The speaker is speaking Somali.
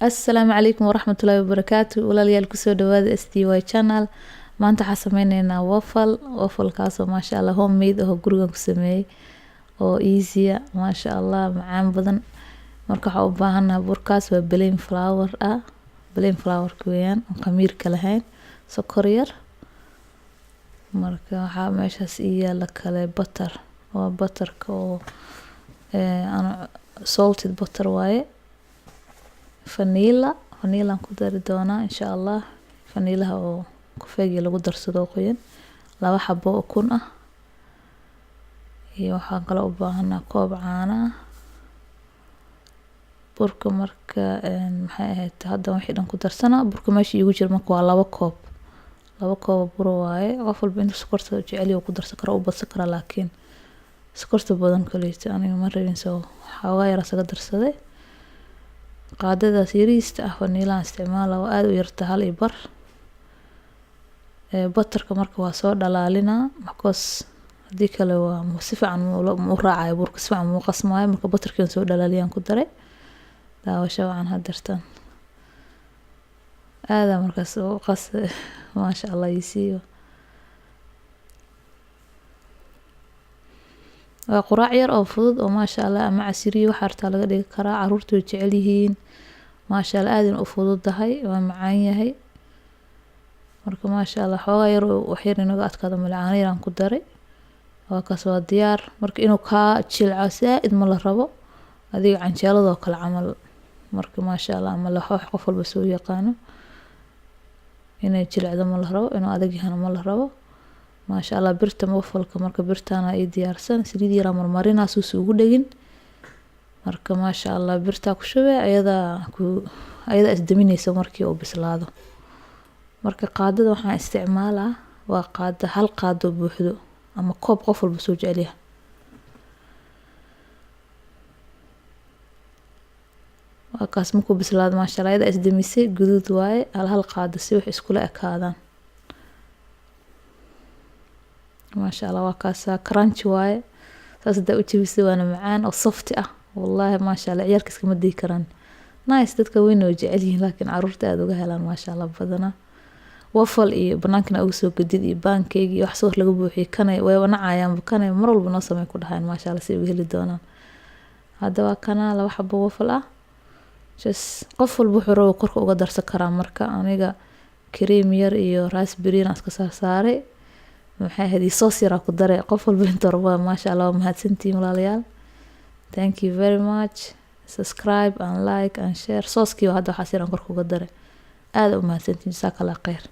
Assalaamu calaykum waraxmatullaahi wabarakaatu. Walaalayaal kusoo dhawaada STY channel. Maanta waxaan sameyneynaa waffle kaasoo maasha Allah homemade oo gurigan ku sameeyay oo easy maasha Allah macaan badan. Marka waxaan u baahanahay burkaas waa plain flour plain flour weeyaan oo khamiirka lahayn, sokor yar. Marka waxaa meeshaas yaala kale butter waa butterka oo salted butter waaye. vanilla aan ku dari doonaa insha Allah. Vanillaha oo kafeega lagu darsado qoyan, 2 xabo oo ukun ah, iyo waxaan kale u baahanaa koob caano ah. Burka marka maxay ahayd hadda wixii dhan ku darsanaa. Burka meesha igu jira marka waa 2 koob. 2 koob bur waaye. Qof walba intuu sokorta jecel yahay ku darsan kara, u badsan kara, laakiin sokorta badan kaliya aniga ma rabin, soo xawaa yar asaga darsaday. Qaadadaas yariista ah vanilla isticmaala oo aad u yarta 1 bar. Butterka marka waa soo dhalaalinaa because hadii kale waa si fiican u raacay burka, si fiican u qasmaayo. Marka butterkan soo dhalaaliyaan ku daray daawasho wacan hadartan aad markaas oo qas maasha Allah yisiyo. waa quraac yar oo fudud oo maasha Allah ama casiriyo waxa harta laga dhigi karaa. Caruurtu way jecel yihiin maasha Allah, aad u fududahay, waa macaan yahay. Marka maasha Allah xoogaa yar oo waxyar inaga adkaado malcaan yar aan ku daray. waa kaas waa diyaar. Marka inuu ka jilco saaid ma la rabo, adiga canjeelada oo kale camal. Marka maasha Allah ama la qof walba soo yaqaano inay jilcdo ma la rabo, inuu adag yahay ma la rabo. maasha Allah birta waffle-ka marka birtaana ay diyaarsan, saliid yar marmarina suusu ugu dhagin. marka maasha Allah birta ku shubay ayada isdaminayso markii uu bislaado. marka qaadada waxaan isticmaalaa waa qaado 1 qaado buuxdo ama koob qof walba soo jecel yahay. waa kaas markuu bislaado maasha Allah ayada isdamisay guduud waaye. 1 qaado si wax isku la ekaadaan. maasha Allah waa kaas crunch waaye. saas daa u jibisay waana macaan oo soft ah. wallahi maasha Allah ciyaarka iska ma dii karaan. nice dadka weyn oo jecel yihiin, laakiin caruurta aad uga helaan maasha Allah badana. waffle iyo banaankana ugu soo gadid iyo pancake iyo wax soo laga buuxiyo kanay way wanacayaan kanay mar walba noo sameey ku dhahayn maasha Allah si ay u heli doonaan. hadda waa kana 2 xabo waffle ah. qof walba wuxuu rabo korka uga darsan karaa. marka aniga cream yar iyo raspberry aan iska saaray. maxay ahayd sauce yar ku daray. qof walba inta rabo maasha Allah mahadsantiin walaalayaal. Thank you very much. Subscribe and like and share. sauce-kii hadda waxa siran korka uga daray. aad u mahadsantiin. jazakallahu khayr.